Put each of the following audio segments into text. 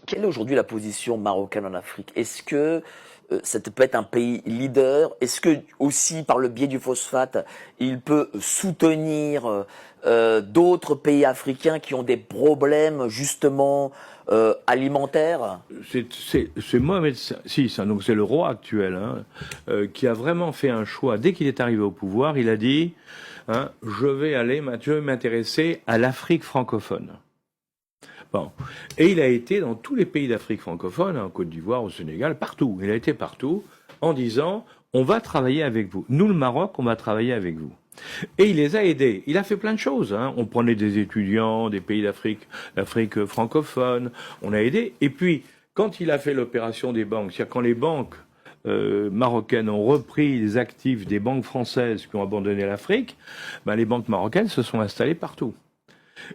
quelle est aujourd'hui la position marocaine en Afrique? Est-ce que ça peut être un pays leader? Est-ce que aussi par le biais du phosphate, il peut soutenir d'autres pays africains qui ont des problèmes justement alimentaires? C'est Mohamed VI, hein, donc c'est le roi actuel, hein, qui a vraiment fait un choix. Dès qu'il est arrivé au pouvoir, il a dit hein, je vais m'intéresser à l'Afrique francophone. Bon. Et il a été dans tous les pays d'Afrique francophone, en Côte d'Ivoire, au Sénégal, partout. Il a été partout en disant on va travailler avec vous. Nous, le Maroc, on va travailler avec vous. Et il les a aidés. Il a fait plein de choses. Hein. On prenait des étudiants des pays d'Afrique francophone. On a aidé. Et puis, quand il a fait l'opération des banques, c'est-à-dire quand les banques marocaines ont repris les actifs des banques françaises qui ont abandonné l'Afrique, ben, les banques marocaines se sont installées partout.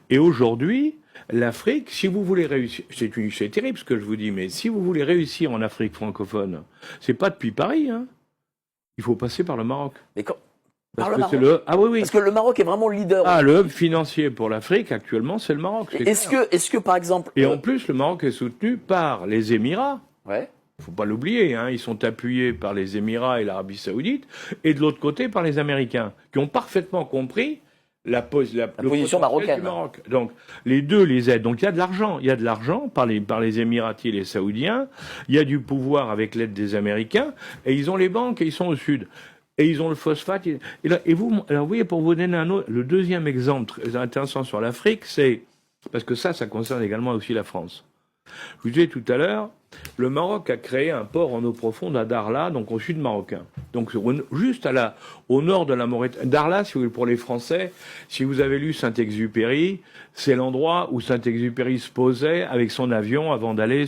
Et aujourd'hui, l'Afrique, si vous voulez réussir, c'est terrible ce que je vous dis, mais si vous voulez réussir en Afrique francophone, c'est pas depuis Paris, hein. Il faut passer par le Maroc. Mais quand, Parce par le que Maroc? Ah oui, oui. Parce que le Maroc est vraiment leader. Ah, le hub financier pour l'Afrique, actuellement, c'est le Maroc. Est-ce que, par exemple... Et en plus, le Maroc est soutenu par les Émirats. Ouais. Il ne faut pas l'oublier, hein, ils sont appuyés par les Émirats et l'Arabie Saoudite, et de l'autre côté par les Américains, qui ont parfaitement compris la position marocaine du Maroc. Donc les deux les aident. Donc il y a de l'argent par les Émiratis et les Saoudiens. Il y a du pouvoir avec l'aide des Américains, et ils ont les banques et ils sont au sud. Et ils ont le phosphate. Alors vous voyez, pour vous donner le deuxième exemple très intéressant sur l'Afrique, c'est parce que ça concerne également aussi la France. Je vous disais tout à l'heure, le Maroc a créé un port en eau profonde à Darla, donc au sud marocain. Donc juste au nord de la Mauritanie. Darla, si vous voulez, pour les Français, si vous avez lu Saint-Exupéry, c'est l'endroit où Saint-Exupéry se posait avec son avion avant d'aller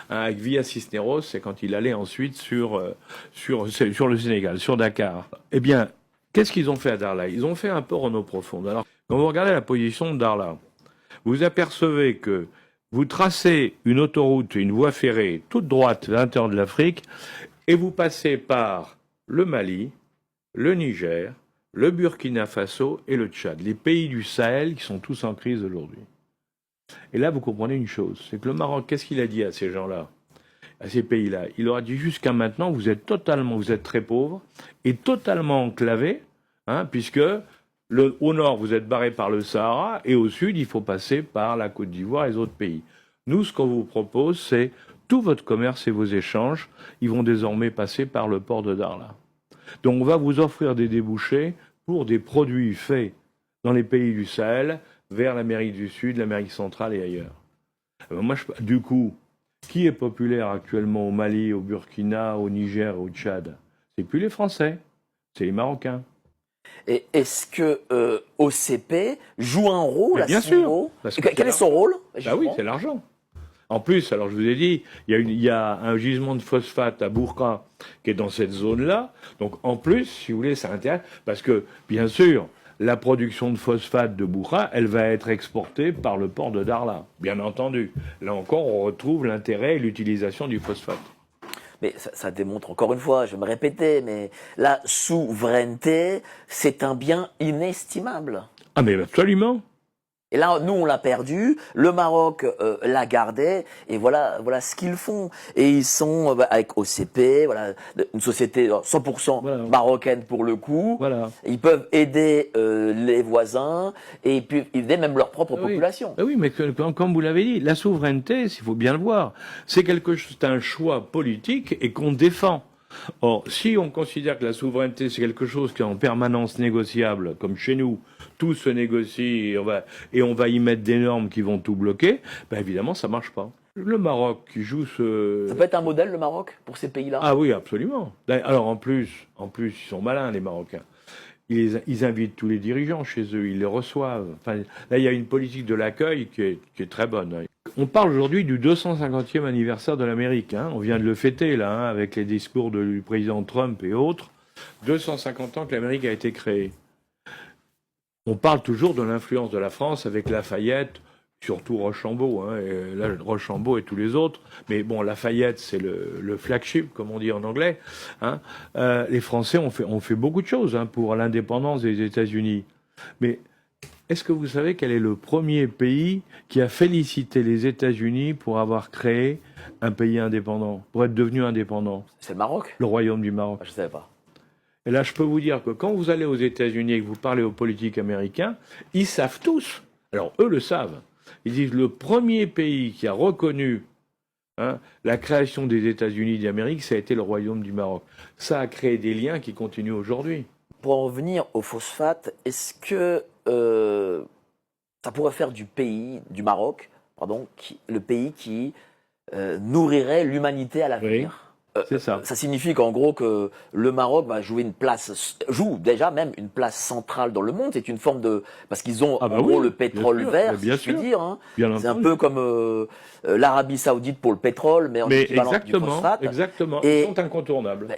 avec Via Cisneros, c'est quand il allait ensuite sur le Sénégal, sur Dakar. Eh bien, qu'est-ce qu'ils ont fait à Darla? Ils ont fait un port en eau profonde. Alors, quand vous regardez la position de Darla, vous apercevez que vous tracez une autoroute, une voie ferrée toute droite à l'intérieur de l'Afrique et vous passez par le Mali, le Niger, le Burkina Faso et le Tchad, les pays du Sahel qui sont tous en crise aujourd'hui. Et là, vous comprenez une chose, c'est que le Maroc, qu'est-ce qu'il a dit à ces gens-là, à ces pays-là? Il leur a dit jusqu'à maintenant, vous êtes très pauvres et totalement enclavés, hein, puisque au nord, vous êtes barré par le Sahara, et au sud, il faut passer par la Côte d'Ivoire et les autres pays. Nous, ce qu'on vous propose, c'est tout votre commerce et vos échanges, ils vont désormais passer par le port de Darla. Donc, on va vous offrir des débouchés pour des produits faits dans les pays du Sahel, vers l'Amérique du Sud, l'Amérique centrale et ailleurs. Du coup, qui est populaire actuellement au Mali, au Burkina, au Niger, au Tchad? C'est plus les Français, c'est les Marocains. Et est-ce que OCP joue un rôle à bien ce sûr, niveau? Quel est son rôle? Bah oui, c'est l'argent. En plus, alors je vous ai dit, il y a un gisement de phosphate à Bourka qui est dans cette zone-là. Donc en plus, si vous voulez, ça intéresse, parce que bien sûr, la production de phosphate de Bourka, elle va être exportée par le port de Darla, bien entendu. Là encore, on retrouve l'intérêt et l'utilisation du phosphate. Mais ça démontre encore une fois, je vais me répéter, mais la souveraineté, c'est un bien inestimable. Ah mais absolument. Et là, nous, on l'a perdu, le Maroc l'a gardé, et voilà ce qu'ils font. Et ils sont avec OCP, voilà, une société 100% voilà, marocaine pour le coup. Voilà. Ils peuvent aider les voisins, et puis aider même leur propre population. Oui, mais comme vous l'avez dit, la souveraineté, il faut bien le voir, c'est un choix politique et qu'on défend. Or, si on considère que la souveraineté, c'est quelque chose qui est en permanence négociable, comme chez nous, tout se négocie et on va y mettre des normes qui vont tout bloquer, ben évidemment, ça marche pas. Le Maroc qui joue ce... Ça peut être un modèle, le Maroc, pour ces pays-là? Ah oui, absolument. Alors, en plus, ils sont malins, les Marocains. Ils invitent tous les dirigeants chez eux, ils les reçoivent. Enfin, là, il y a une politique de l'accueil qui est très bonne. On parle aujourd'hui du 250e anniversaire de l'Amérique. Hein. On vient de le fêter, là, hein, avec les discours du président Trump et autres. 250 ans que l'Amérique a été créée. On parle toujours de l'influence de la France avec Lafayette, surtout Rochambeau, hein, et là, Rochambeau et tous les autres. Mais bon, Lafayette, c'est le flagship, comme on dit en anglais. Hein. Les Français ont fait beaucoup de choses hein, pour l'indépendance des États-Unis. Mais Est-ce que vous savez quel est le premier pays qui a félicité les États-Unis pour avoir créé un pays indépendant, pour être devenu indépendant? C'est le Maroc? Le Royaume du Maroc. Je ne savais pas. Et là, je peux vous dire que quand vous allez aux États-Unis et que vous parlez aux politiques américains, ils savent tous. Alors, eux le savent. Ils disent le premier pays qui a reconnu la création des États-Unis d'Amérique, ça a été le Royaume du Maroc. Ça a créé des liens qui continuent aujourd'hui. Pour en revenir au phosphate, est-ce que ça pourrait faire du Maroc, le pays qui nourrirait l'humanité à l'avenir? C'est ça. Ça signifie qu'en gros que le Maroc va joue déjà même une place centrale dans le monde. C'est une forme de, parce qu'ils ont le pétrole vert, si je puis dire. Hein. C'est un peu comme l'Arabie Saoudite pour le pétrole, mais en équivalent du phosphate. Exactement. Et ils sont incontournables.